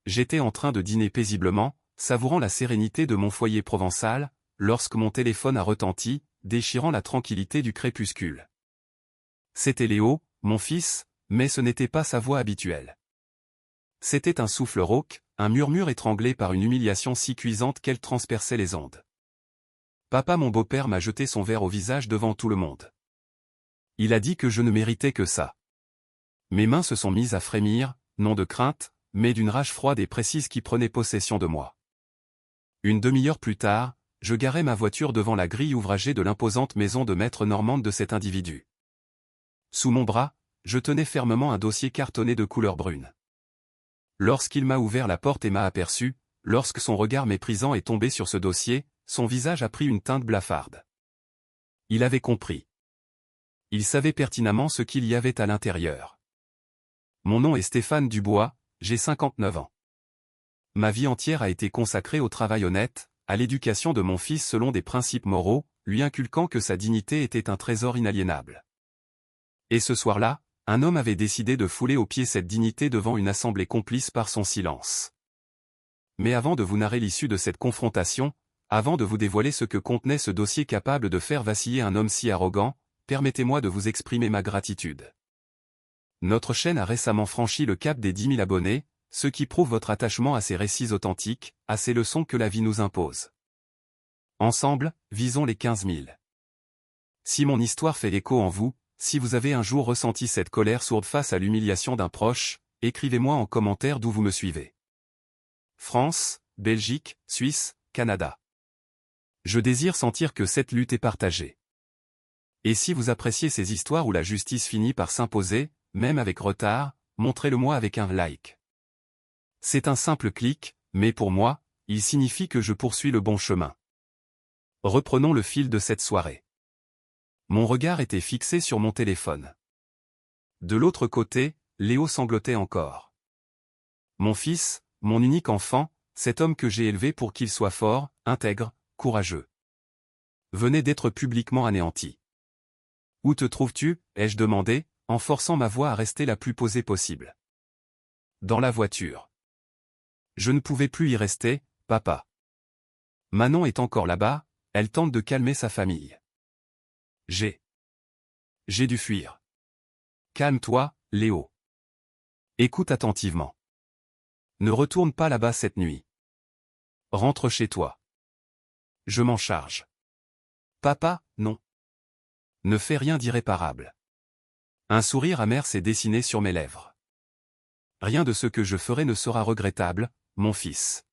J'étais en train de dîner paisiblement, savourant la sérénité de mon foyer provençal, lorsque mon téléphone a retenti, déchirant la tranquillité du crépuscule. C'était Léo, mon fils, mais ce n'était pas sa voix habituelle. C'était un souffle rauque, un murmure étranglé par une humiliation si cuisante qu'elle transperçait les ondes. Papa, mon beau-père m'a jeté son verre au visage devant tout le monde. Il a dit que je ne méritais que ça. Mes mains se sont mises à frémir, non de crainte, mais d'une rage froide et précise qui prenait possession de moi. Une demi-heure plus tard, je garai ma voiture devant la grille ouvragée de l'imposante maison de maître normande de cet individu. Sous mon bras, je tenais fermement un dossier cartonné de couleur brune. Lorsqu'il m'a ouvert la porte et m'a aperçu, lorsque son regard méprisant est tombé sur ce dossier, son visage a pris une teinte blafarde. Il avait compris. Il savait pertinemment ce qu'il y avait à l'intérieur. Mon nom est Stéphane Dubois, j'ai 59 ans. Ma vie entière a été consacrée au travail honnête, à l'éducation de mon fils selon des principes moraux, lui inculquant que sa dignité était un trésor inaliénable. Et ce soir-là, un homme avait décidé de fouler aux pieds cette dignité devant une assemblée complice par son silence. Mais avant de vous narrer l'issue de cette confrontation, avant de vous dévoiler ce que contenait ce dossier capable de faire vaciller un homme si arrogant, permettez-moi de vous exprimer ma gratitude. Notre chaîne a récemment franchi le cap des 10 000 abonnés, ce qui prouve votre attachement à ces récits authentiques, à ces leçons que la vie nous impose. Ensemble, visons les 15 000. Si mon histoire fait écho en vous, si vous avez un jour ressenti cette colère sourde face à l'humiliation d'un proche, écrivez-moi en commentaire d'où vous me suivez. France, Belgique, Suisse, Canada. Je désire sentir que cette lutte est partagée. Et si vous appréciez ces histoires où la justice finit par s'imposer, même avec retard, montrez-le-moi avec un like. C'est un simple clic, mais pour moi, il signifie que je poursuis le bon chemin. Reprenons le fil de cette soirée. Mon regard était fixé sur mon téléphone. De l'autre côté, Léo sanglotait encore. Mon fils, mon unique enfant, cet homme que j'ai élevé pour qu'il soit fort, intègre, courageux, venait d'être publiquement anéanti. « Où te trouves-tu » ai-je demandé, en forçant ma voix à rester la plus posée possible. « Dans la voiture. » Je ne pouvais plus y rester, papa. Manon est encore là-bas, elle tente de calmer sa famille. J'ai dû fuir. Calme-toi, Léo. Écoute attentivement. Ne retourne pas là-bas cette nuit. Rentre chez toi. Je m'en charge. Papa, non. Ne fais rien d'irréparable. Un sourire amer s'est dessiné sur mes lèvres. Rien de ce que je ferai ne sera regrettable, mon fils.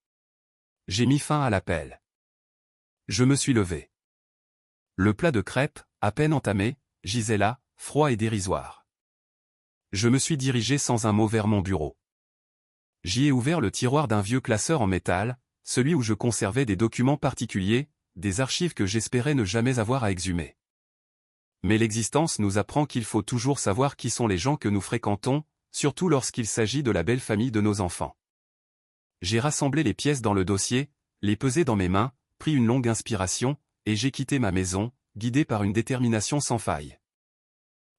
J'ai mis fin à l'appel. Je me suis levé. Le plat de crêpes, à peine entamé, gisait là, froid et dérisoire. Je me suis dirigé sans un mot vers mon bureau. J'y ai ouvert le tiroir d'un vieux classeur en métal, celui où je conservais des documents particuliers, des archives que j'espérais ne jamais avoir à exhumer. Mais l'existence nous apprend qu'il faut toujours savoir qui sont les gens que nous fréquentons, surtout lorsqu'il s'agit de la belle famille de nos enfants. J'ai rassemblé les pièces dans le dossier, les pesé dans mes mains, pris une longue inspiration, et j'ai quitté ma maison, guidé par une détermination sans faille.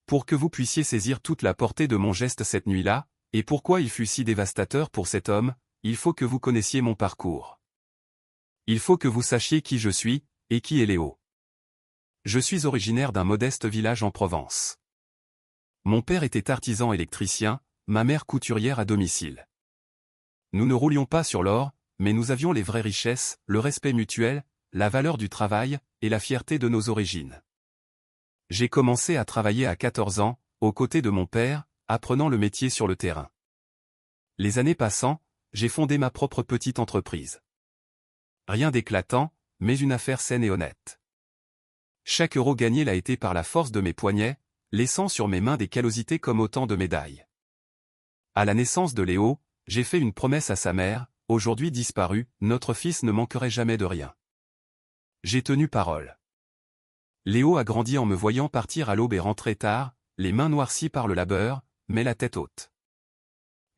Pour que vous puissiez saisir toute la portée de mon geste cette nuit-là, et pourquoi il fut si dévastateur pour cet homme, il faut que vous connaissiez mon parcours. Il faut que vous sachiez qui je suis, et qui est Léo. Je suis originaire d'un modeste village en Provence. Mon père était artisan électricien, ma mère couturière à domicile. Nous ne roulions pas sur l'or, mais nous avions les vraies richesses, le respect mutuel, la valeur du travail, et la fierté de nos origines. J'ai commencé à travailler à 14 ans, aux côtés de mon père, apprenant le métier sur le terrain. Les années passant, j'ai fondé ma propre petite entreprise. Rien d'éclatant, mais une affaire saine et honnête. Chaque euro gagné l'a été par la force de mes poignets, laissant sur mes mains des callosités comme autant de médailles. À la naissance de Léo, j'ai fait une promesse à sa mère, aujourd'hui disparue, notre fils ne manquerait jamais de rien. J'ai tenu parole. Léo a grandi en me voyant partir à l'aube et rentrer tard, les mains noircies par le labeur, mais la tête haute.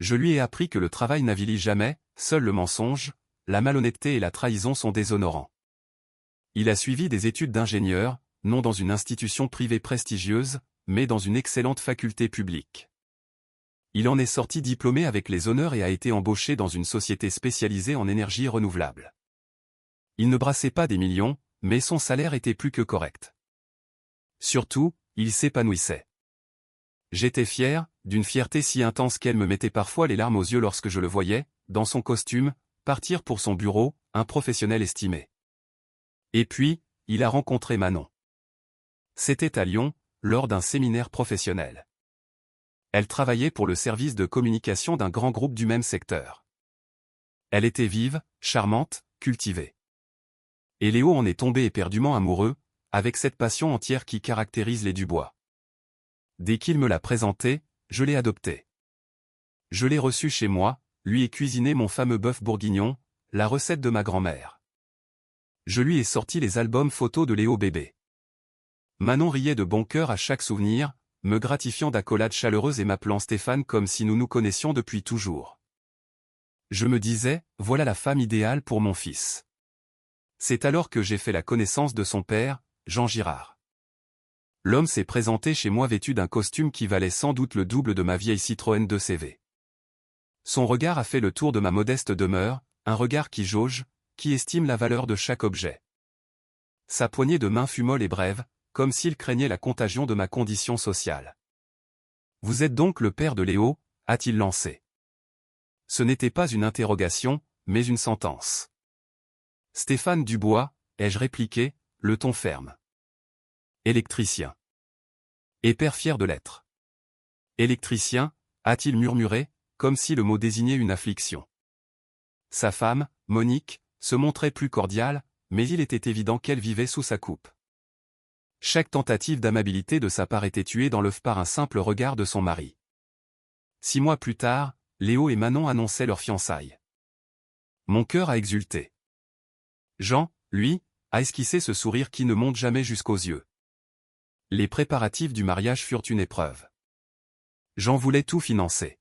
Je lui ai appris que le travail n'avilit jamais, seul le mensonge, la malhonnêteté et la trahison sont déshonorants. Il a suivi des études d'ingénieur, non dans une institution privée prestigieuse, mais dans une excellente faculté publique. Il en est sorti diplômé avec les honneurs et a été embauché dans une société spécialisée en énergie renouvelable. Il ne brassait pas des millions, mais son salaire était plus que correct. Surtout, il s'épanouissait. J'étais fier, d'une fierté si intense qu'elle me mettait parfois les larmes aux yeux lorsque je le voyais, dans son costume, partir pour son bureau, un professionnel estimé. Et puis, il a rencontré Manon. C'était à Lyon, lors d'un séminaire professionnel. Elle travaillait pour le service de communication d'un grand groupe du même secteur. Elle était vive, charmante, cultivée. Et Léo en est tombé éperdument amoureux, avec cette passion entière qui caractérise les Dubois. Dès qu'il me l'a présenté, je l'ai adopté. Je l'ai reçu chez moi, lui ai cuisiné mon fameux bœuf bourguignon, la recette de ma grand-mère. Je lui ai sorti les albums photos de Léo bébé. Manon riait de bon cœur à chaque souvenir, me gratifiant d'accolades chaleureuses et m'appelant Stéphane comme si nous nous connaissions depuis toujours. Je me disais, voilà la femme idéale pour mon fils. C'est alors que j'ai fait la connaissance de son père, Jean Girard. L'homme s'est présenté chez moi vêtu d'un costume qui valait sans doute le double de ma vieille Citroën 2CV. Son regard a fait le tour de ma modeste demeure, un regard qui jauge, qui estime la valeur de chaque objet. Sa poignée de main fut molle et brève, comme s'il craignait la contagion de ma condition sociale. « Vous êtes donc le père de Léo » a-t-il lancé. Ce n'était pas une interrogation, mais une sentence. « Stéphane Dubois » ai-je répliqué, le ton ferme. « Électricien. » Et père fier de l'être. « Électricien » a-t-il murmuré, comme si le mot désignait une affliction. Sa femme, Monique, se montrait plus cordiale, mais il était évident qu'elle vivait sous sa coupe. Chaque tentative d'amabilité de sa part était tuée dans l'œuf par un simple regard de son mari. 6 mois plus tard, Léo et Manon annonçaient leur fiançailles. Mon cœur a exulté. Jean, lui, a esquissé ce sourire qui ne monte jamais jusqu'aux yeux. Les préparatifs du mariage furent une épreuve. Jean voulait tout financer.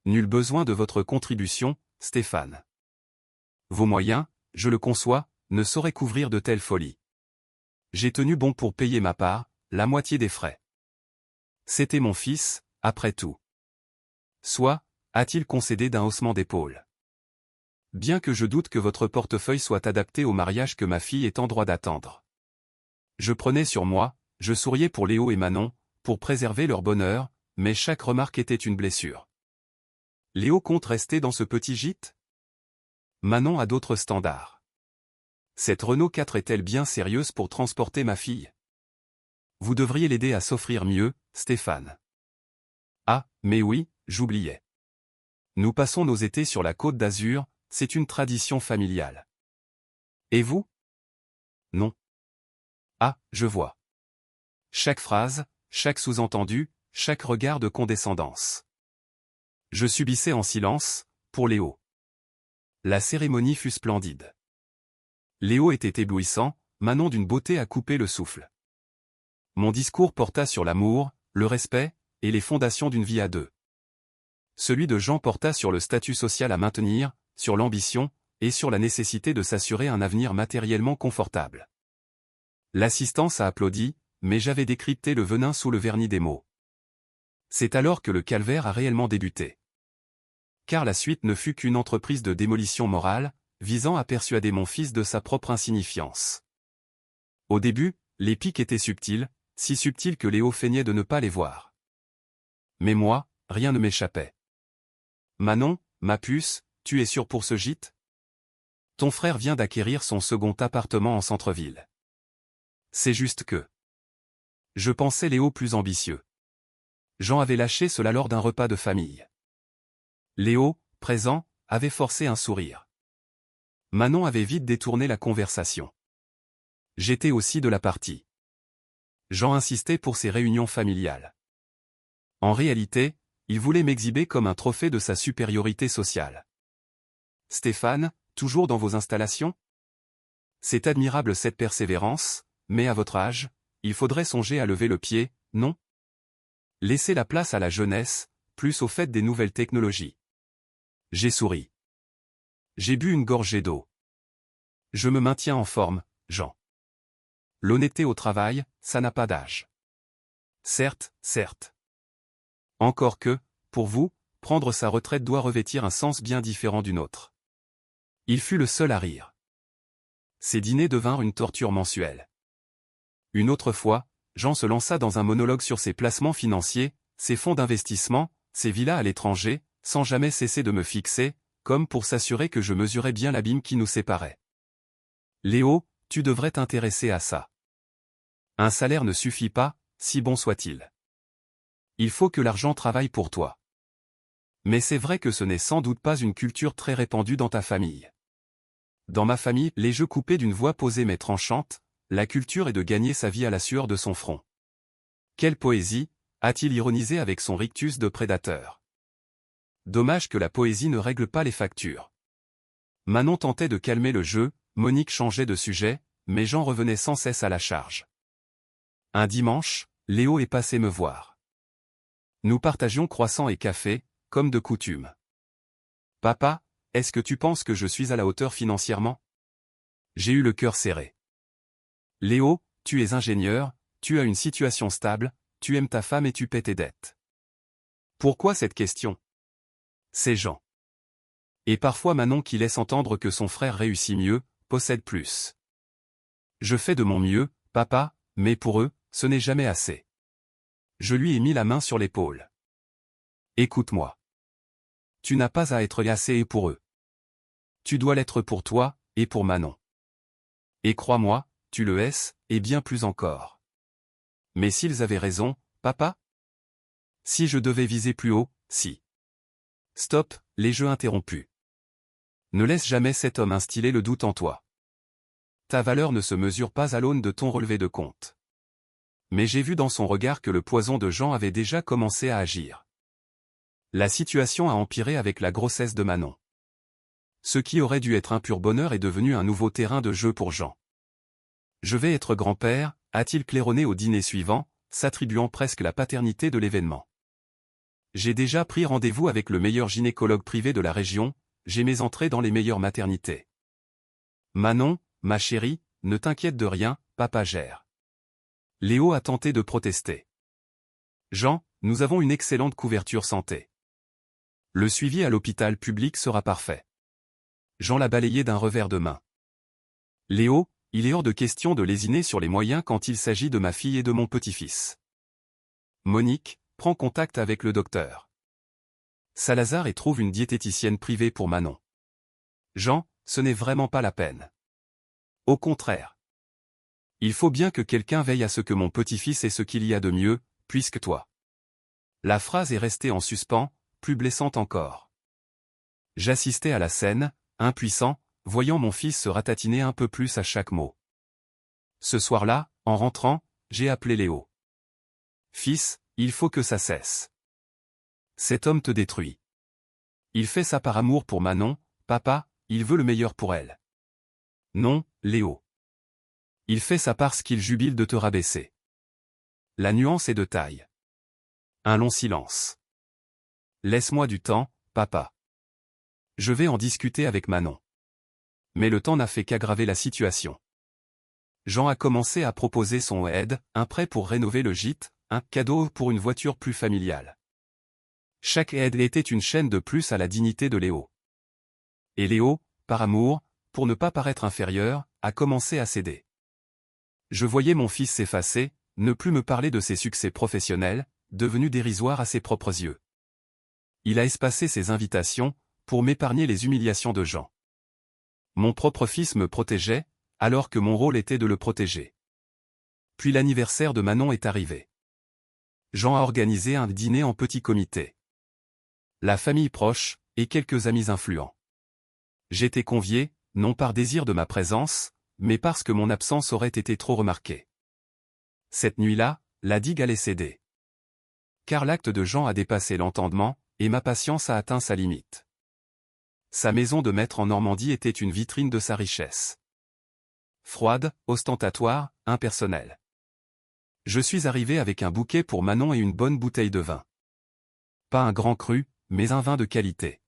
Nul besoin de votre contribution, Stéphane. Vos moyens, je le conçois, ne sauraient couvrir de telles folies. J'ai tenu bon pour payer ma part, la moitié des frais. C'était mon fils, après tout. Soit, a-t-il concédé d'un haussement d'épaule. Bien que je doute que votre portefeuille soit adapté au mariage que ma fille est en droit d'attendre. Je prenais sur moi, je souriais pour Léo et Manon, pour préserver leur bonheur, mais chaque remarque était une blessure. Léo compte rester dans ce petit gîte? Manon a d'autres standards. Cette Renault 4 est-elle bien sérieuse pour transporter ma fille? Vous devriez l'aider à s'offrir mieux, Stéphane. Ah, mais oui, j'oubliais. Nous passons nos étés sur la Côte d'Azur, c'est une tradition familiale. Et vous? Non. Ah, je vois. Chaque phrase, chaque sous-entendu, chaque regard de condescendance. Je subissais en silence, pour Léo. La cérémonie fut splendide. Léo était éblouissant, Manon d'une beauté à couper le souffle. Mon discours porta sur l'amour, le respect, et les fondations d'une vie à deux. Celui de Jean porta sur le statut social à maintenir, sur l'ambition, et sur la nécessité de s'assurer un avenir matériellement confortable. L'assistance a applaudi, mais j'avais décrypté le venin sous le vernis des mots. C'est alors que le calvaire a réellement débuté. Car la suite ne fut qu'une entreprise de démolition morale, visant à persuader mon fils de sa propre insignifiance. Au début, les pics étaient subtils, si subtils que Léo feignait de ne pas les voir. Mais moi, rien ne m'échappait. Manon, ma puce, tu es sûre pour ce gîte? Ton frère vient d'acquérir son second appartement en centre-ville. C'est juste que... Je pensais Léo plus ambitieux. Jean avait lâché cela lors d'un repas de famille. Léo, présent, avait forcé un sourire. Manon avait vite détourné la conversation. J'étais aussi de la partie. Jean insistait pour ses réunions familiales. En réalité, il voulait m'exhiber comme un trophée de sa supériorité sociale. Stéphane, toujours dans vos installations? C'est admirable cette persévérance, mais à votre âge, il faudrait songer à lever le pied, non? Laissez la place à la jeunesse, plus au fait des nouvelles technologies. J'ai souri. J'ai bu une gorgée d'eau. Je me maintiens en forme, Jean. L'honnêteté au travail, ça n'a pas d'âge. Certes, certes. Encore que, pour vous, prendre sa retraite doit revêtir un sens bien différent d'une autre. Il fut le seul à rire. Ces dîners devinrent une torture mensuelle. Une autre fois, Jean se lança dans un monologue sur ses placements financiers, ses fonds d'investissement, ses villas à l'étranger, sans jamais cesser de me fixer, comme pour s'assurer que je mesurais bien l'abîme qui nous séparait. Léo, tu devrais t'intéresser à ça. Un salaire ne suffit pas, si bon soit-il. Il faut que l'argent travaille pour toi. Mais c'est vrai que ce n'est sans doute pas une culture très répandue dans ta famille. Dans ma famille, les jeux coupés d'une voix posée mais tranchante, la culture est de gagner sa vie à la sueur de son front. Quelle poésie, a-t-il ironisé avec son rictus de prédateur. Dommage que la poésie ne règle pas les factures. Manon tentait de calmer le jeu, Monique changeait de sujet, mais Jean revenait sans cesse à la charge. Un dimanche, Léo est passé me voir. Nous partagions croissants et café, comme de coutume. Papa, est-ce que tu penses que je suis à la hauteur financièrement? J'ai eu le cœur serré. Léo, tu es ingénieur, tu as une situation stable, tu aimes ta femme et tu paies tes dettes. Pourquoi cette question? C'est Jean. Et parfois Manon qui laisse entendre que son frère réussit mieux, possède plus. Je fais de mon mieux, papa, mais pour eux, ce n'est jamais assez. Je lui ai mis la main sur l'épaule. Écoute-moi. Tu n'as pas à être assez pour eux. Tu dois l'être pour toi, et pour Manon. Et crois-moi, tu le es, et bien plus encore. Mais s'ils avaient raison, papa? Si je devais viser plus haut, si. Stop, les jeux interrompus. Ne laisse jamais cet homme instiller le doute en toi. Ta valeur ne se mesure pas à l'aune de ton relevé de compte. Mais j'ai vu dans son regard que le poison de Jean avait déjà commencé à agir. La situation a empiré avec la grossesse de Manon. Ce qui aurait dû être un pur bonheur est devenu un nouveau terrain de jeu pour Jean. Je vais être grand-père, a-t-il claironné au dîner suivant, s'attribuant presque la paternité de l'événement. J'ai déjà pris rendez-vous avec le meilleur gynécologue privé de la région, j'ai mes entrées dans les meilleures maternités. Manon, ma chérie, ne t'inquiète de rien, papa gère. Léo a tenté de protester. Jean, nous avons une excellente couverture santé. Le suivi à l'hôpital public sera parfait. Jean l'a balayé d'un revers de main. Léo, il est hors de question de lésiner sur les moyens quand il s'agit de ma fille et de mon petit-fils. Monique, prends contact avec le docteur Salazar et trouve une diététicienne privée pour Manon. Jean, ce n'est vraiment pas la peine. Au contraire. Il faut bien que quelqu'un veille à ce que mon petit-fils ait ce qu'il y a de mieux, puisque toi. La phrase est restée en suspens, plus blessante encore. J'assistais à la scène, impuissant, voyant mon fils se ratatiner un peu plus à chaque mot. Ce soir-là, en rentrant, j'ai appelé Léo. Fils, il faut que ça cesse. Cet homme te détruit. Il fait ça par amour pour Manon, papa, il veut le meilleur pour elle. Non, Léo. Il fait ça parce qu'il jubile de te rabaisser. La nuance est de taille. Un long silence. Laisse-moi du temps, papa. Je vais en discuter avec Manon. Mais le temps n'a fait qu'aggraver la situation. Jean a commencé à proposer son aide, un prêt pour rénover le gîte, un cadeau pour une voiture plus familiale. Chaque aide était une chaîne de plus à la dignité de Léo. Et Léo, par amour, pour ne pas paraître inférieur, a commencé à céder. Je voyais mon fils s'effacer, ne plus me parler de ses succès professionnels, devenus dérisoires à ses propres yeux. Il a espacé ses invitations, pour m'épargner les humiliations de Jean. Mon propre fils me protégeait, alors que mon rôle était de le protéger. Puis l'anniversaire de Manon est arrivé. Jean a organisé un dîner en petit comité. La famille proche, et quelques amis influents. J'étais convié, non par désir de ma présence, mais parce que mon absence aurait été trop remarquée. Cette nuit-là, la digue allait céder. Car l'acte de Jean a dépassé l'entendement, et ma patience a atteint sa limite. Sa maison de maître en Normandie était une vitrine de sa richesse. Froide, ostentatoire, impersonnelle. Je suis arrivé avec un bouquet pour Manon et une bonne bouteille de vin. Pas un grand cru, mais un vin de qualité.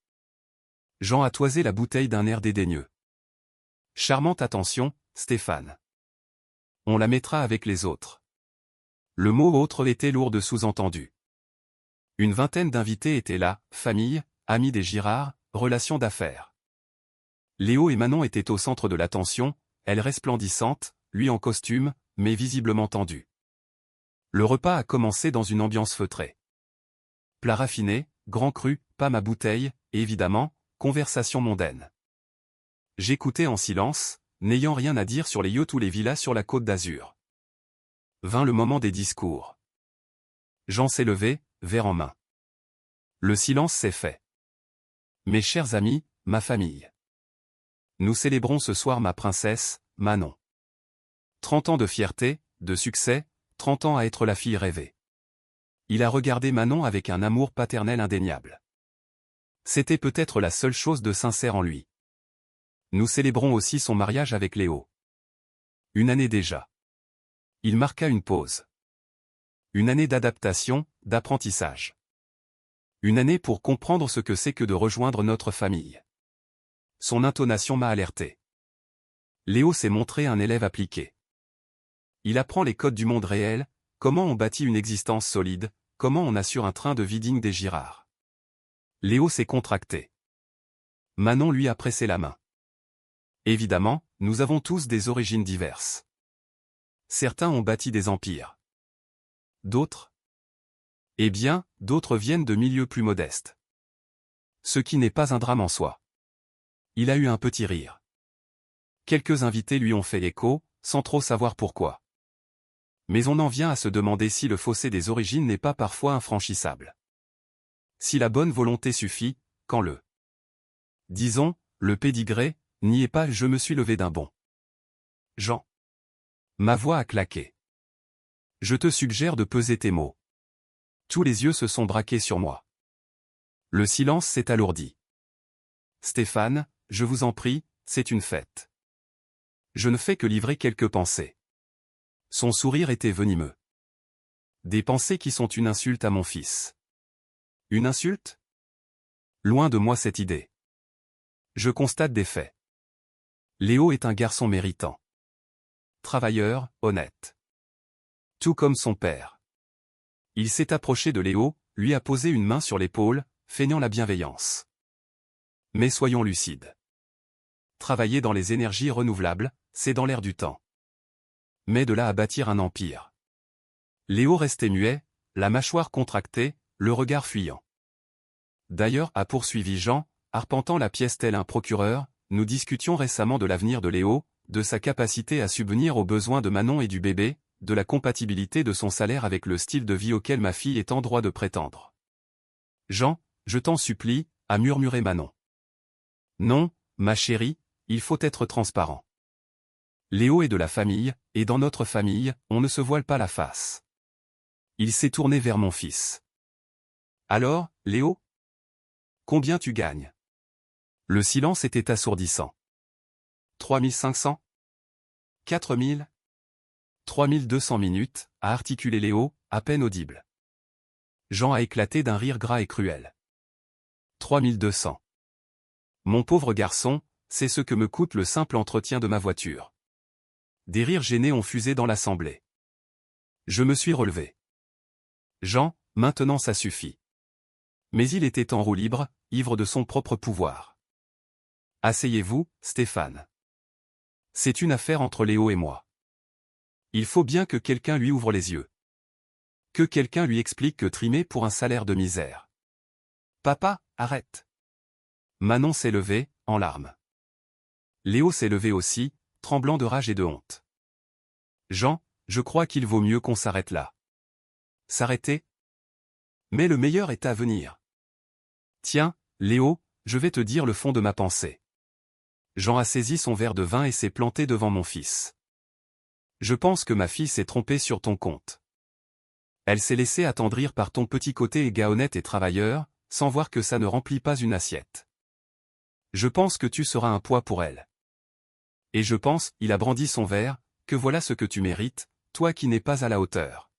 Jean a toisé la bouteille d'un air dédaigneux. Charmante attention, Stéphane. On la mettra avec les autres. Le mot autre était lourd de sous-entendu. Une vingtaine d'invités étaient là, famille, amis des Girard, relations d'affaires. Léo et Manon étaient au centre de l'attention, elle resplendissante, lui en costume, mais visiblement tendue. Le repas a commencé dans une ambiance feutrée. Plat raffiné, grand cru, pas ma bouteille, et évidemment, conversation mondaine. J'écoutais en silence, n'ayant rien à dire sur les yachts ou les villas sur la Côte d'Azur. Vint le moment des discours. Jean s'est levé, verre en main. Le silence s'est fait. Mes chers amis, ma famille. Nous célébrons ce soir ma princesse, Manon. 30 ans de fierté, de succès, 30 ans à être la fille rêvée. Il a regardé Manon avec un amour paternel indéniable. C'était peut-être la seule chose de sincère en lui. Nous célébrons aussi son mariage avec Léo. Une année déjà. Il marqua une pause. Une année d'adaptation, d'apprentissage. Une année pour comprendre ce que c'est que de rejoindre notre famille. Son intonation m'a alerté. Léo s'est montré un élève appliqué. Il apprend les codes du monde réel, comment on bâtit une existence solide, comment on assure un train de vie digne des Girard. Léo s'est contracté. Manon lui a pressé la main. Évidemment, nous avons tous des origines diverses. Certains ont bâti des empires. D'autres? Eh bien, d'autres viennent de milieux plus modestes. Ce qui n'est pas un drame en soi. Il a eu un petit rire. Quelques invités lui ont fait écho, sans trop savoir pourquoi. Mais on en vient à se demander si le fossé des origines n'est pas parfois infranchissable. Si la bonne volonté suffit, quand disons, le pédigré, n'y est pas, je me suis levé d'un bond. Jean. Ma voix a claqué. Je te suggère de peser tes mots. Tous les yeux se sont braqués sur moi. Le silence s'est alourdi. Stéphane, je vous en prie, c'est une fête. Je ne fais que livrer quelques pensées. Son sourire était venimeux. Des pensées qui sont une insulte à mon fils. Une insulte? Loin de moi cette idée. Je constate des faits. Léo est un garçon méritant. Travailleur, honnête. Tout comme son père. Il s'est approché de Léo, lui a posé une main sur l'épaule, feignant la bienveillance. Mais soyons lucides. Travailler dans les énergies renouvelables, c'est dans l'air du temps. Mais de là à bâtir un empire. Léo restait muet, la mâchoire contractée, le regard fuyant. D'ailleurs, a poursuivi Jean, arpentant la pièce tel un procureur, nous discutions récemment de l'avenir de Léo, de sa capacité à subvenir aux besoins de Manon et du bébé, de la compatibilité de son salaire avec le style de vie auquel ma fille est en droit de prétendre. Jean, je t'en supplie, a murmuré Manon. Non, ma chérie, il faut être transparent. Léo est de la famille, et dans notre famille, on ne se voile pas la face. Il s'est tourné vers mon fils. Alors, Léo? Combien tu gagnes? Le silence était assourdissant. 3500? 4000? 3200 minutes, a articulé Léo, à peine audible. Jean a éclaté d'un rire gras et cruel. 3200. Mon pauvre garçon, c'est ce que me coûte le simple entretien de ma voiture. Des rires gênés ont fusé dans l'assemblée. Je me suis relevé. Jean, maintenant ça suffit. Mais il était en roue libre, ivre de son propre pouvoir. Asseyez-vous, Stéphane. C'est une affaire entre Léo et moi. Il faut bien que quelqu'un lui ouvre les yeux. Que quelqu'un lui explique que trimer pour un salaire de misère. Papa, arrête. Manon s'est levée, en larmes. Léo s'est levé aussi, tremblant de rage et de honte. Jean, je crois qu'il vaut mieux qu'on s'arrête là. S'arrêter? Mais le meilleur est à venir. Tiens, Léo, je vais te dire le fond de ma pensée. Jean a saisi son verre de vin et s'est planté devant mon fils. Je pense que ma fille s'est trompée sur ton compte. Elle s'est laissée attendrir par ton petit côté éga honnête et travailleur, sans voir que ça ne remplit pas une assiette. Je pense que tu seras un poids pour elle. Et je pense, il a brandi son verre, que voilà ce que tu mérites, toi qui n'es pas à la hauteur.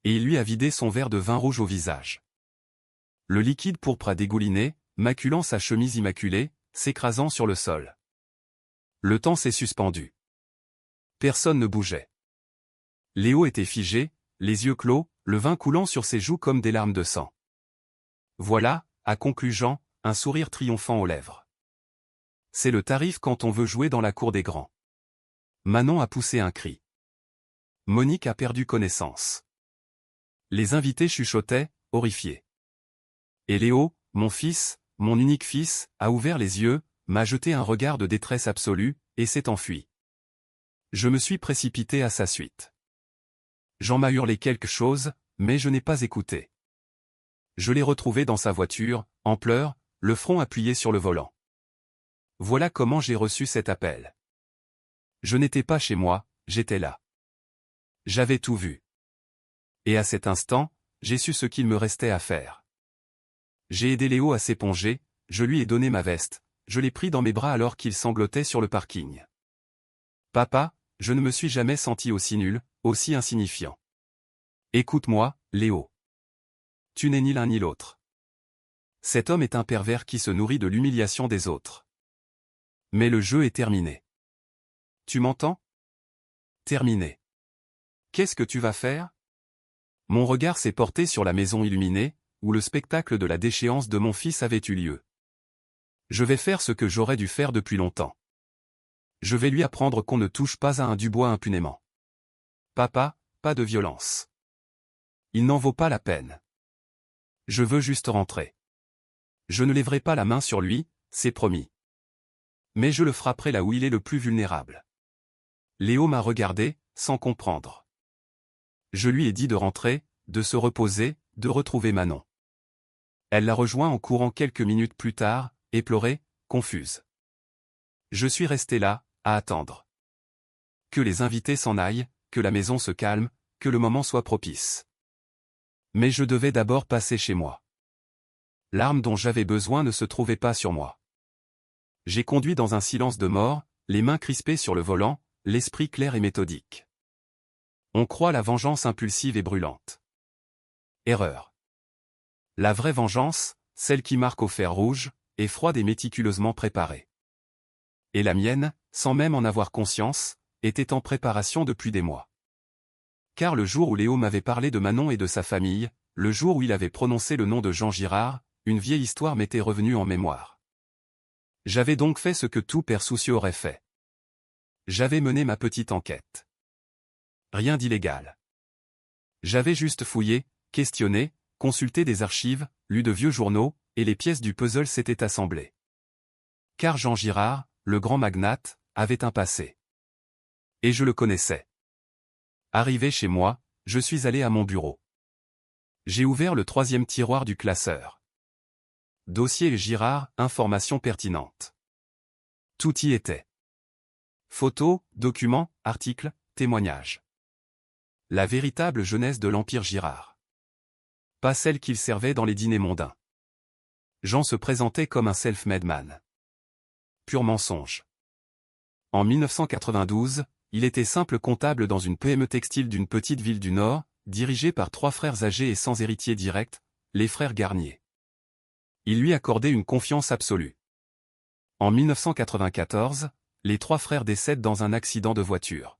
Et il lui a vidé son verre de vin rouge au visage. Le liquide pourpre a dégouliné, maculant sa chemise immaculée, s'écrasant sur le sol. Le temps s'est suspendu. Personne ne bougeait. Léo était figé, les yeux clos, le vin coulant sur ses joues comme des larmes de sang. Voilà, a conclu Jean, un sourire triomphant aux lèvres. C'est le tarif quand on veut jouer dans la cour des grands. Manon a poussé un cri. Monique a perdu connaissance. Les invités chuchotaient, horrifiés. Et Léo, mon fils, mon unique fils, a ouvert les yeux, m'a jeté un regard de détresse absolue, et s'est enfui. Je me suis précipité à sa suite. Jean m'a hurlé quelque chose, mais je n'ai pas écouté. Je l'ai retrouvé dans sa voiture, en pleurs, le front appuyé sur le volant. Voilà comment j'ai reçu cet appel. Je n'étais pas chez moi, j'étais là. J'avais tout vu. Et à cet instant, j'ai su ce qu'il me restait à faire. J'ai aidé Léo à s'éponger, je lui ai donné ma veste, je l'ai pris dans mes bras alors qu'il sanglotait sur le parking. Papa, je ne me suis jamais senti aussi nul, aussi insignifiant. Écoute-moi, Léo. Tu n'es ni l'un ni l'autre. Cet homme est un pervers qui se nourrit de l'humiliation des autres. Mais le jeu est terminé. Tu m'entends? Terminé. Qu'est-ce que tu vas faire? Mon regard s'est porté sur la maison illuminée, où le spectacle de la déchéance de mon fils avait eu lieu. Je vais faire ce que j'aurais dû faire depuis longtemps. Je vais lui apprendre qu'on ne touche pas à un Dubois impunément. Papa, pas de violence. Il n'en vaut pas la peine. Je veux juste rentrer. Je ne lèverai pas la main sur lui, c'est promis. Mais je le frapperai là où il est le plus vulnérable. Léo m'a regardé, sans comprendre. Je lui ai dit de rentrer, de se reposer, de retrouver Manon. Elle l'a rejoint en courant quelques minutes plus tard, éplorée, confuse. Je suis resté là, à attendre. Que les invités s'en aillent, que la maison se calme, que le moment soit propice. Mais je devais d'abord passer chez moi. L'arme dont j'avais besoin ne se trouvait pas sur moi. J'ai conduit dans un silence de mort, les mains crispées sur le volant, l'esprit clair et méthodique. On croit la vengeance impulsive et brûlante. Erreur. La vraie vengeance, celle qui marque au fer rouge, est froide et méticuleusement préparée. Et la mienne, sans même en avoir conscience, était en préparation depuis des mois. Car le jour où Léo m'avait parlé de Manon et de sa famille, le jour où il avait prononcé le nom de Jean Girard, une vieille histoire m'était revenue en mémoire. J'avais donc fait ce que tout père soucieux aurait fait. J'avais mené ma petite enquête. Rien d'illégal. J'avais juste fouillé, questionné, consulté des archives, lu de vieux journaux, et les pièces du puzzle s'étaient assemblées. Car Jean Girard, le grand magnate, avait un passé. Et je le connaissais. Arrivé chez moi, je suis allé à mon bureau. J'ai ouvert le 3e tiroir du classeur. Dossier Girard, informations pertinentes. Tout y était. Photos, documents, articles, témoignages. La véritable jeunesse de l'Empire Girard. Pas celle qu'il servait dans les dîners mondains. Jean se présentait comme un self-made man. Pur mensonge. En 1992, il était simple comptable dans une PME textile d'une petite ville du Nord, dirigée par 3 frères âgés et sans héritier direct, les frères Garnier. Il lui accordait une confiance absolue. En 1994, les 3 frères décèdent dans un accident de voiture.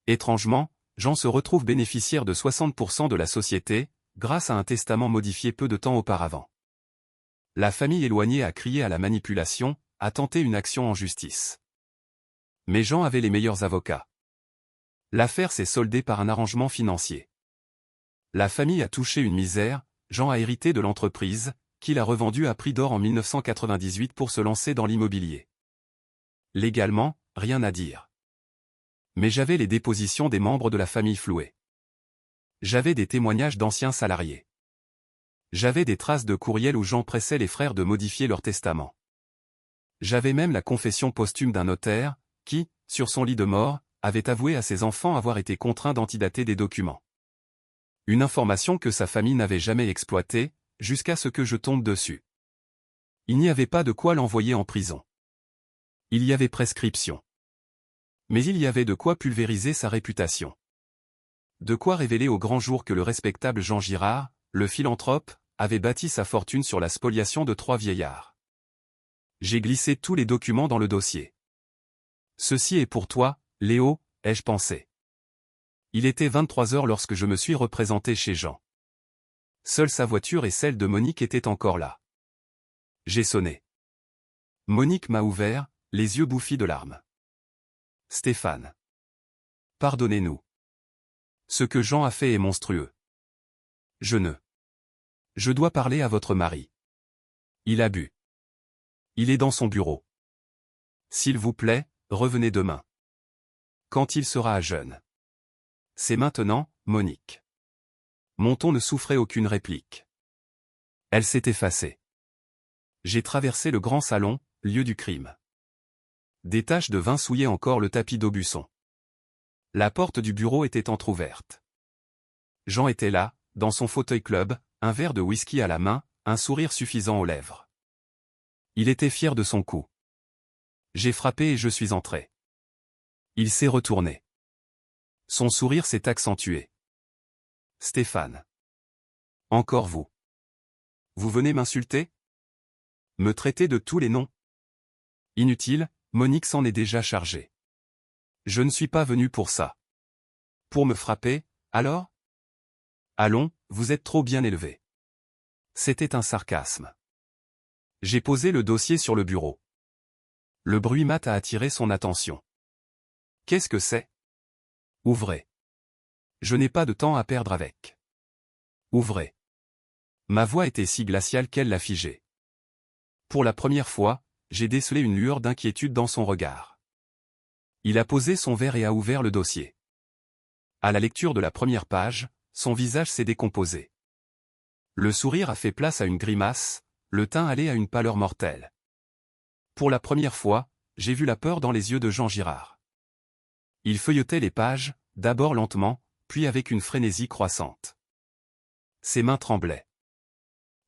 Étrangement, Jean se retrouve bénéficiaire de 60% de la société, grâce à un testament modifié peu de temps auparavant. La famille éloignée a crié à la manipulation, a tenté une action en justice. Mais Jean avait les meilleurs avocats. L'affaire s'est soldée par un arrangement financier. La famille a touché une misère, Jean a hérité de l'entreprise, qu'il a revendue à prix d'or en 1998 pour se lancer dans l'immobilier. Légalement, rien à dire. Mais j'avais les dépositions des membres de la famille flouées. J'avais des témoignages d'anciens salariés. J'avais des traces de courriels où Jean pressait les frères de modifier leur testament. J'avais même la confession posthume d'un notaire, qui, sur son lit de mort, avait avoué à ses enfants avoir été contraint d'antidater des documents. Une information que sa famille n'avait jamais exploitée, jusqu'à ce que je tombe dessus. Il n'y avait pas de quoi l'envoyer en prison. Il y avait prescription. Mais il y avait de quoi pulvériser sa réputation. De quoi révéler au grand jour que le respectable Jean Girard, le philanthrope, avait bâti sa fortune sur la spoliation de 3 vieillards. J'ai glissé tous les documents dans le dossier. Ceci est pour toi, Léo, ai-je pensé. Il était 23 heures lorsque je me suis représenté chez Jean. Seule sa voiture et celle de Monique étaient encore là. J'ai sonné. Monique m'a ouvert, les yeux bouffis de larmes. Stéphane. Pardonnez-nous. Ce que Jean a fait est monstrueux. Je dois parler à votre mari. Il a bu. Il est dans son bureau. S'il vous plaît, revenez demain. Quand il sera à jeun. C'est maintenant, Monique. Mon ton ne souffrait aucune réplique. Elle s'est effacée. J'ai traversé le grand salon, lieu du crime. Des taches de vin souillaient encore le tapis d'Aubusson. La porte du bureau était entr'ouverte. Jean était là, dans son fauteuil club, un verre de whisky à la main, un sourire suffisant aux lèvres. Il était fier de son coup. J'ai frappé et je suis entré. Il s'est retourné. Son sourire s'est accentué. Stéphane. Encore vous. Vous venez m'insulter? Me traiter de tous les noms? Inutile, Monique s'en est déjà chargée. Je ne suis pas venu pour ça. Pour me frapper, alors? Allons, vous êtes trop bien élevé. C'était un sarcasme. J'ai posé le dossier sur le bureau. Le bruit mat a attiré son attention. Qu'est-ce que c'est? Ouvrez. Je n'ai pas de temps à perdre avec. Ouvrez. Ma voix était si glaciale qu'elle l'a figé. Pour la première fois, j'ai décelé une lueur d'inquiétude dans son regard. Il a posé son verre et a ouvert le dossier. À la lecture de la première page, son visage s'est décomposé. Le sourire a fait place à une grimace, le teint allé à une pâleur mortelle. Pour la première fois, j'ai vu la peur dans les yeux de Jean Girard. Il feuilletait les pages, d'abord lentement, puis avec une frénésie croissante. Ses mains tremblaient.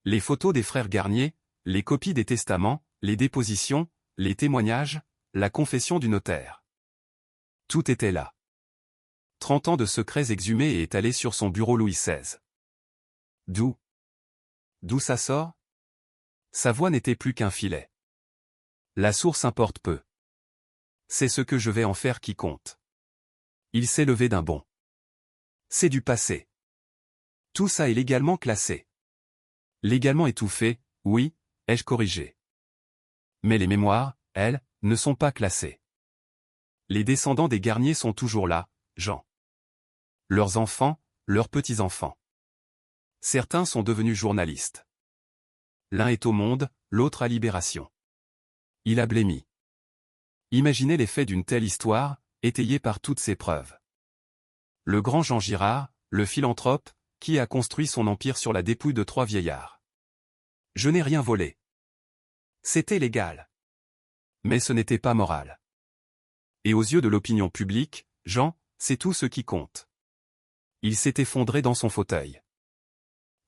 Les photos des frères Garnier, les copies des testaments, les dépositions, les témoignages, la confession du notaire. Tout était là. 30 ans de secrets exhumés et étalés sur son bureau Louis XVI. D'où ça sort? Sa voix n'était plus qu'un filet. La source importe peu. C'est ce que je vais en faire qui compte. Il s'est levé d'un bond. C'est du passé. Tout ça est légalement classé. Légalement étouffé, oui, ai-je corrigé. Mais les mémoires, elles, ne sont pas classées. Les descendants des Garnier sont toujours là, Jean. Leurs enfants, leurs petits-enfants. Certains sont devenus journalistes. L'un est au Monde, l'autre à Libération. Il a blêmi. Imaginez l'effet d'une telle histoire, étayée par toutes ces preuves. Le grand Jean Girard, le philanthrope, qui a construit son empire sur la dépouille de 3 vieillards. Je n'ai rien volé. C'était légal. Mais ce n'était pas moral. Et aux yeux de l'opinion publique, Jean, c'est tout ce qui compte. Il s'est effondré dans son fauteuil.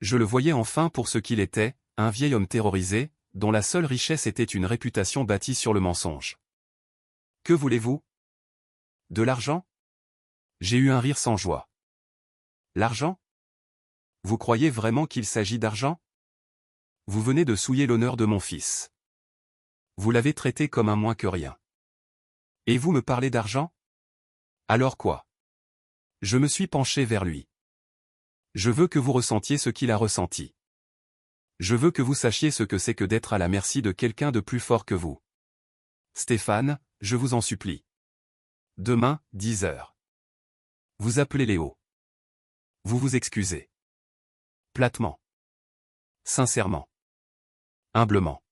Je le voyais enfin pour ce qu'il était, un vieil homme terrorisé, dont la seule richesse était une réputation bâtie sur le mensonge. Que voulez-vous? De l'argent? J'ai eu un rire sans joie. L'argent? Vous croyez vraiment qu'il s'agit d'argent? Vous venez de souiller l'honneur de mon fils. Vous l'avez traité comme un moins que rien. Et vous me parlez d'argent? Alors quoi? Je me suis penché vers lui. Je veux que vous ressentiez ce qu'il a ressenti. Je veux que vous sachiez ce que c'est que d'être à la merci de quelqu'un de plus fort que vous. Stéphane, je vous en supplie. Demain, 10 heures. Vous appelez Léo. Vous vous excusez. Platement. Sincèrement. Humblement.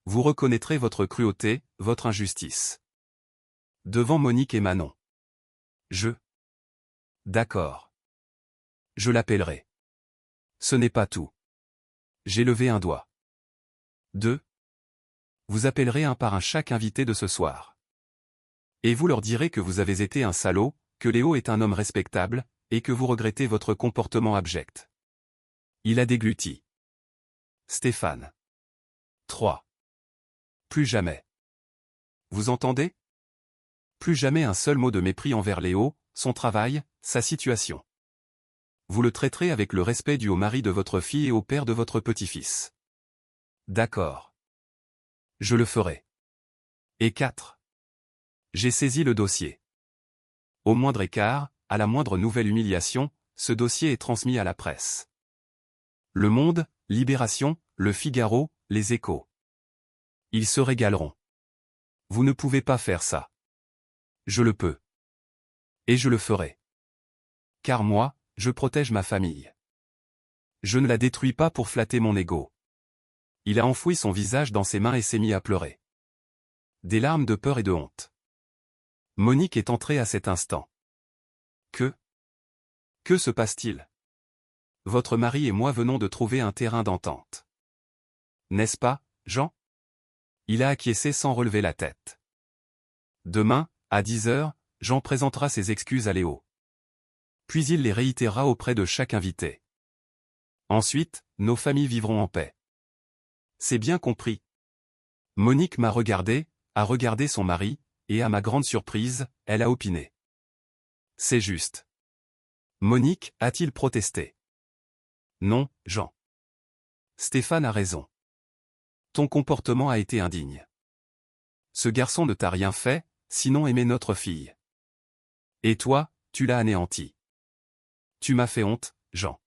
Vous reconnaîtrez votre cruauté, votre injustice. Devant Monique et Manon. D'accord. Je l'appellerai. Ce n'est pas tout. J'ai levé un doigt. 2. Vous appellerez un par un chaque invité de ce soir. Et vous leur direz que vous avez été un salaud, que Léo est un homme respectable, et que vous regrettez votre comportement abject. Il a dégluti. Stéphane. 3. Plus jamais. Vous entendez? Plus jamais un seul mot de mépris envers Léo, son travail, sa situation. Vous le traiterez avec le respect dû au mari de votre fille et au père de votre petit-fils. D'accord. Je le ferai. Et 4. J'ai saisi le dossier. Au moindre écart, à la moindre nouvelle humiliation, ce dossier est transmis à la presse. Le Monde, Libération, Le Figaro, Les Échos. Ils se régaleront. Vous ne pouvez pas faire ça. Je le peux. Et je le ferai. Car moi, je protège ma famille. Je ne la détruis pas pour flatter mon ego. Il a enfoui son visage dans ses mains et s'est mis à pleurer. Des larmes de peur et de honte. Monique est entrée à cet instant. Que se passe-t-il? Votre mari et moi venons de trouver un terrain d'entente. N'est-ce pas, Jean? Il a acquiescé sans relever la tête. Demain, à 10 heures, Jean présentera ses excuses à Léo. Puis il les réitérera auprès de chaque invité. Ensuite, nos familles vivront en paix. C'est bien compris. Monique m'a regardé, a regardé son mari, et à ma grande surprise, elle a opiné. C'est juste. Monique, a-t-il protesté? Non, Jean. Stéphane a raison. Ton comportement a été indigne. Ce garçon ne t'a rien fait, sinon aimer notre fille. Et toi, tu l'as anéanti. Tu m'as fait honte, Jean.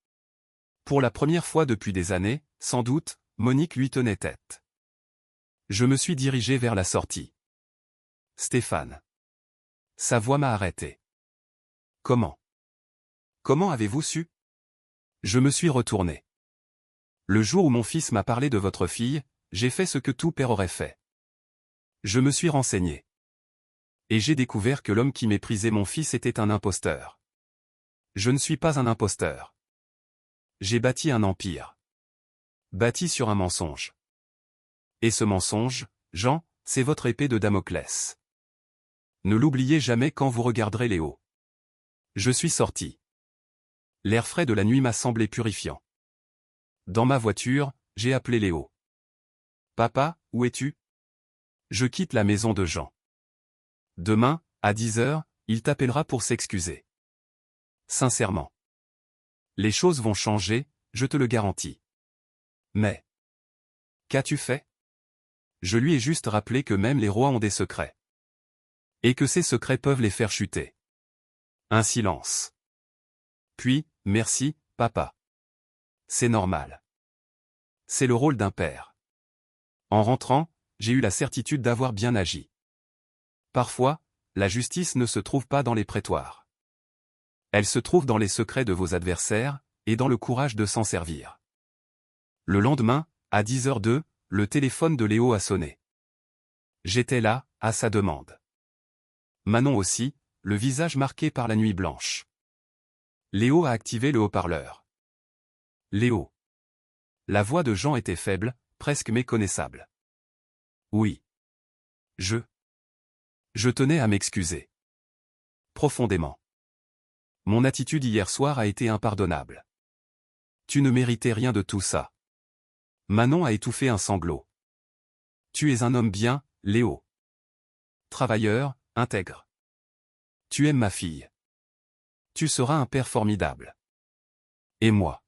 Pour la première fois depuis des années, sans doute, Monique lui tenait tête. Je me suis dirigé vers la sortie. Stéphane. Sa voix m'a arrêté. Comment? Comment avez-vous su? Je me suis retourné. Le jour où mon fils m'a parlé de votre fille, j'ai fait ce que tout père aurait fait. Je me suis renseigné. Et j'ai découvert que l'homme qui méprisait mon fils était un imposteur. Je ne suis pas un imposteur. J'ai bâti un empire. Bâti sur un mensonge. Et ce mensonge, Jean, c'est votre épée de Damoclès. Ne l'oubliez jamais quand vous regarderez Léo. Je suis sorti. L'air frais de la nuit m'a semblé purifiant. Dans ma voiture, j'ai appelé Léo. Papa, où es-tu? Je quitte la maison de Jean. Demain, à 10 heures, il t'appellera pour s'excuser. Sincèrement. Les choses vont changer, je te le garantis. Mais. Qu'as-tu fait? Je lui ai juste rappelé que même les rois ont des secrets. Et que ces secrets peuvent les faire chuter. Un silence. Puis, merci, papa. C'est normal. C'est le rôle d'un père. En rentrant, j'ai eu la certitude d'avoir bien agi. Parfois, la justice ne se trouve pas dans les prétoires. Elle se trouve dans les secrets de vos adversaires, et dans le courage de s'en servir. Le lendemain, à 10h02, le téléphone de Léo a sonné. J'étais là, à sa demande. Manon aussi, le visage marqué par la nuit blanche. Léo a activé le haut-parleur. Léo. La voix de Jean était faible, presque méconnaissable. Oui. Je tenais à m'excuser. Profondément. Mon attitude hier soir a été impardonnable. Tu ne méritais rien de tout ça. Manon a étouffé un sanglot. Tu es un homme bien, Léo. Travailleur, intègre. Tu aimes ma fille. Tu seras un père formidable. Et moi?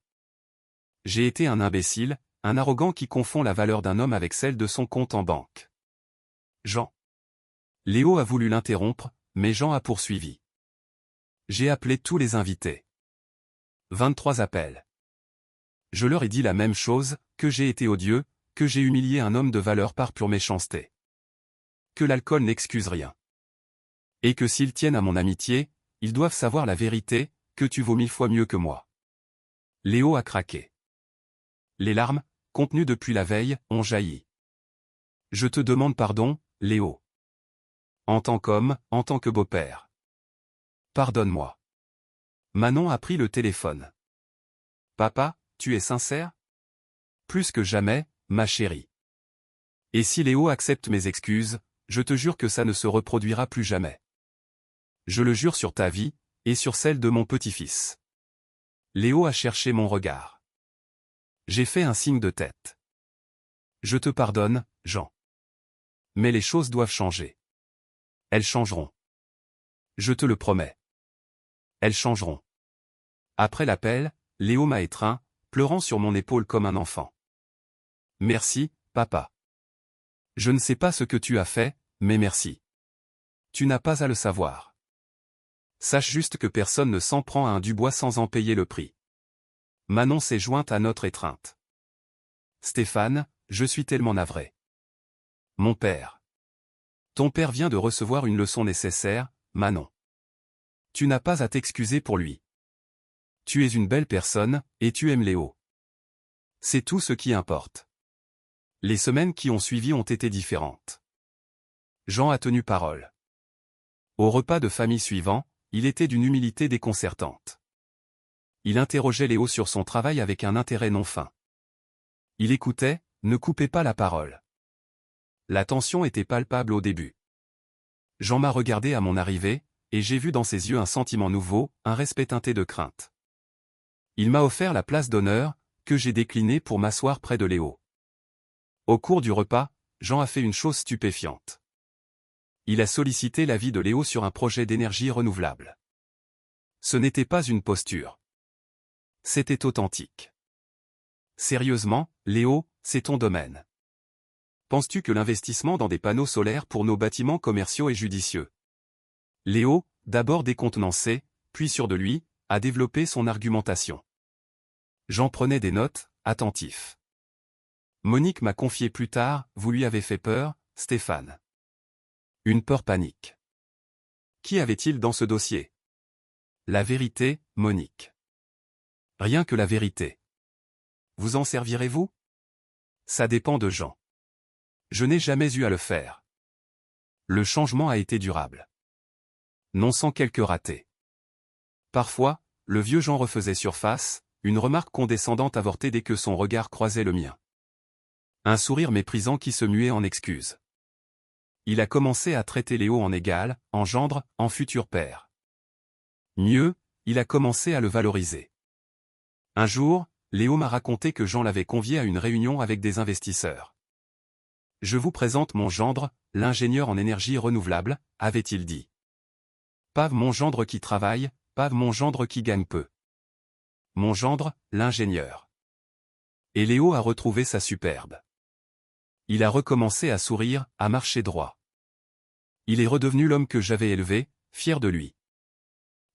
J'ai été un imbécile, un arrogant qui confond la valeur d'un homme avec celle de son compte en banque. Jean. Léo a voulu l'interrompre, mais Jean a poursuivi. J'ai appelé tous les invités. 23 appels. Je leur ai dit la même chose, que j'ai été odieux, que j'ai humilié un homme de valeur par pure méchanceté. Que l'alcool n'excuse rien. Et que s'ils tiennent à mon amitié, ils doivent savoir la vérité, que tu vaux 1000 fois mieux que moi. Léo a craqué. Les larmes, contenues depuis la veille, ont jailli. Je te demande pardon, Léo. En tant qu'homme, en tant que beau-père. Pardonne-moi. Manon a pris le téléphone. Papa, tu es sincère? Plus que jamais, ma chérie. Et si Léo accepte mes excuses, je te jure que ça ne se reproduira plus jamais. Je le jure sur ta vie, et sur celle de mon petit-fils. Léo a cherché mon regard. J'ai fait un signe de tête. Je te pardonne, Jean. Mais les choses doivent changer. Elles changeront. Je te le promets. Elles changeront. Après l'appel, Léo m'a étreint, pleurant sur mon épaule comme un enfant. Merci, papa. Je ne sais pas ce que tu as fait, mais merci. Tu n'as pas à le savoir. Sache juste que personne ne s'en prend à un Dubois sans en payer le prix. Manon s'est jointe à notre étreinte. Stéphane, je suis tellement navré. Mon père. Ton père vient de recevoir une leçon nécessaire, Manon. Tu n'as pas à t'excuser pour lui. Tu es une belle personne, et tu aimes Léo. C'est tout ce qui importe. Les semaines qui ont suivi ont été différentes. Jean a tenu parole. Au repas de famille suivant, il était d'une humilité déconcertante. Il interrogeait Léo sur son travail avec un intérêt non fin. Il écoutait, ne coupait pas la parole. La tension était palpable au début. Jean m'a regardé à mon arrivée, et j'ai vu dans ses yeux un sentiment nouveau, un respect teinté de crainte. Il m'a offert la place d'honneur, que j'ai déclinée pour m'asseoir près de Léo. Au cours du repas, Jean a fait une chose stupéfiante. Il a sollicité l'avis de Léo sur un projet d'énergie renouvelable. Ce n'était pas une posture. C'était authentique. Sérieusement, Léo, c'est ton domaine. Penses-tu que l'investissement dans des panneaux solaires pour nos bâtiments commerciaux est judicieux? Léo, d'abord décontenancé, puis sûr de lui, a développé son argumentation. J'en prenais des notes, attentif. Monique m'a confié plus tard, vous lui avez fait peur, Stéphane. Une peur panique. Qui avait-il dans ce dossier? La vérité, Monique. Rien que la vérité. Vous en servirez-vous? Ça dépend de Jean. Je n'ai jamais eu à le faire. Le changement a été durable. Non sans quelques ratés. Parfois, le vieux Jean refaisait surface, une remarque condescendante avortée dès que son regard croisait le mien. Un sourire méprisant qui se muait en excuse. Il a commencé à traiter Léo en égal, en gendre, en futur père. Mieux, il a commencé à le valoriser. Un jour, Léo m'a raconté que Jean l'avait convié à une réunion avec des investisseurs. Je vous présente mon gendre, l'ingénieur en énergie renouvelable, avait-il dit. Pave mon gendre qui travaille, pave mon gendre qui gagne peu. Mon gendre, l'ingénieur. Et Léo a retrouvé sa superbe. Il a recommencé à sourire, à marcher droit. Il est redevenu l'homme que j'avais élevé, fier de lui.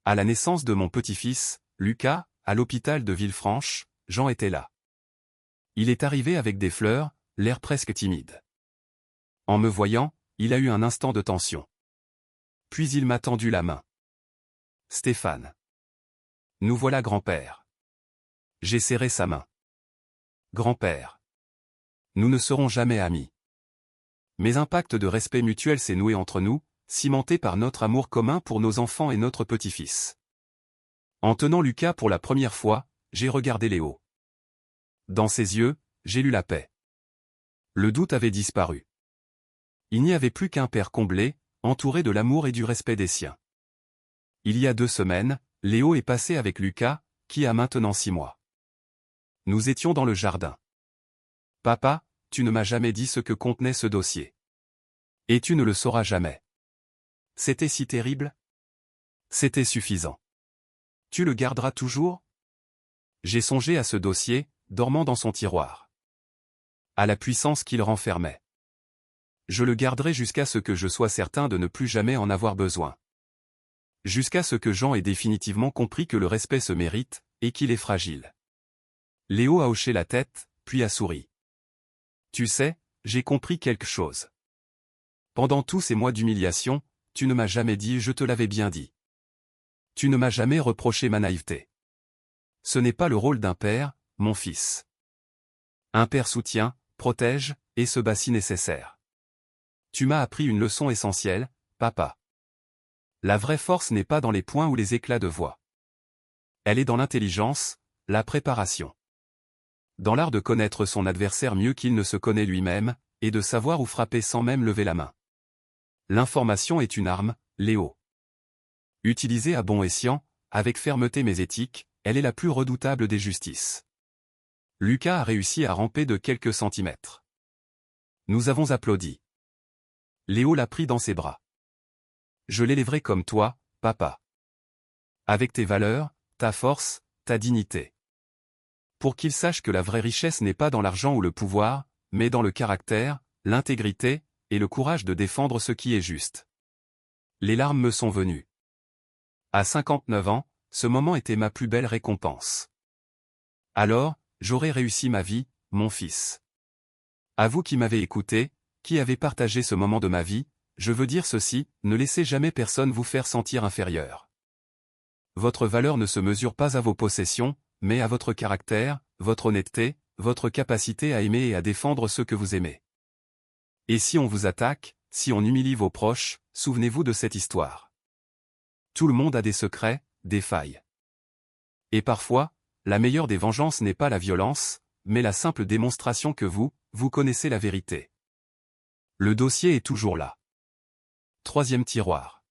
À la naissance de mon petit-fils, Lucas, à l'hôpital de Villefranche, Jean était là. Il est arrivé avec des fleurs, l'air presque timide. En me voyant, il a eu un instant de tension. Puis il m'a tendu la main. Stéphane. Nous voilà grand-père. J'ai serré sa main. Grand-père. Nous ne serons jamais amis. Mais un pacte de respect mutuel s'est noué entre nous, cimenté par notre amour commun pour nos enfants et notre petit-fils. En tenant Lucas pour la première fois, j'ai regardé Léo. Dans ses yeux, j'ai lu la paix. Le doute avait disparu. Il n'y avait plus qu'un père comblé, entouré de l'amour et du respect des siens. Il y a 2 semaines, Léo est passé avec Lucas, qui a maintenant 6 mois. Nous étions dans le jardin. Papa, tu ne m'as jamais dit ce que contenait ce dossier. Et tu ne le sauras jamais. C'était si terrible? C'était suffisant. Tu le garderas toujours? J'ai songé à ce dossier, dormant dans son tiroir. À la puissance qu'il renfermait. Je le garderai jusqu'à ce que je sois certain de ne plus jamais en avoir besoin. Jusqu'à ce que Jean ait définitivement compris que le respect se mérite, et qu'il est fragile. Léo a hoché la tête, puis a souri. Tu sais, j'ai compris quelque chose. Pendant tous ces mois d'humiliation, tu ne m'as jamais dit « je te l'avais bien dit ». Tu ne m'as jamais reproché ma naïveté. Ce n'est pas le rôle d'un père, mon fils. Un père soutient, protège, et se bat si nécessaire. Tu m'as appris une leçon essentielle, papa. La vraie force n'est pas dans les points ou les éclats de voix. Elle est dans l'intelligence, la préparation. Dans l'art de connaître son adversaire mieux qu'il ne se connaît lui-même, et de savoir où frapper sans même lever la main. L'information est une arme, Léo. Utilisée à bon escient, avec fermeté mais éthique, elle est la plus redoutable des justices. Lucas a réussi à ramper de quelques centimètres. Nous avons applaudi. Léo l'a pris dans ses bras. Je l'élèverai comme toi, papa. Avec tes valeurs, ta force, ta dignité. Pour qu'il sache que la vraie richesse n'est pas dans l'argent ou le pouvoir, mais dans le caractère, l'intégrité, et le courage de défendre ce qui est juste. Les larmes me sont venues. À 59 ans, ce moment était ma plus belle récompense. Alors, j'aurai réussi ma vie, mon fils. À vous qui m'avez écouté, qui avez partagé ce moment de ma vie, je veux dire ceci, ne laissez jamais personne vous faire sentir inférieur. Votre valeur ne se mesure pas à vos possessions, mais à votre caractère, votre honnêteté, votre capacité à aimer et à défendre ceux que vous aimez. Et si on vous attaque, si on humilie vos proches, souvenez-vous de cette histoire. Tout le monde a des secrets, des failles. Et parfois, la meilleure des vengeances n'est pas la violence, mais la simple démonstration que vous connaissez la vérité. Le dossier est toujours là. 3e tiroir.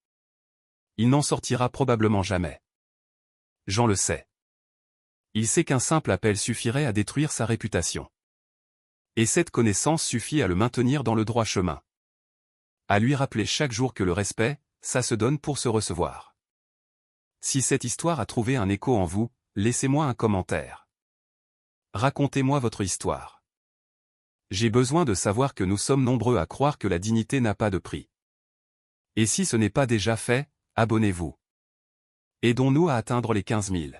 Il n'en sortira probablement jamais. Jean le sait. Il sait qu'un simple appel suffirait à détruire sa réputation. Et cette connaissance suffit à le maintenir dans le droit chemin. À lui rappeler chaque jour que le respect, ça se donne pour se recevoir. Si cette histoire a trouvé un écho en vous, laissez-moi un commentaire. Racontez-moi votre histoire. J'ai besoin de savoir que nous sommes nombreux à croire que la dignité n'a pas de prix. Et si ce n'est pas déjà fait, abonnez-vous. Aidons-nous à atteindre les 15 000.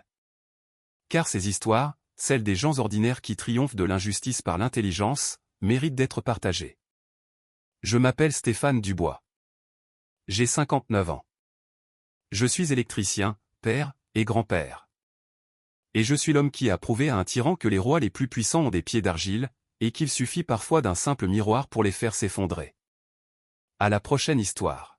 Car ces histoires, celles des gens ordinaires qui triomphent de l'injustice par l'intelligence, méritent d'être partagées. Je m'appelle Stéphane Dubois. J'ai 59 ans. Je suis électricien, père et grand-père. Et je suis l'homme qui a prouvé à un tyran que les rois les plus puissants ont des pieds d'argile, et qu'il suffit parfois d'un simple miroir pour les faire s'effondrer. À la prochaine histoire.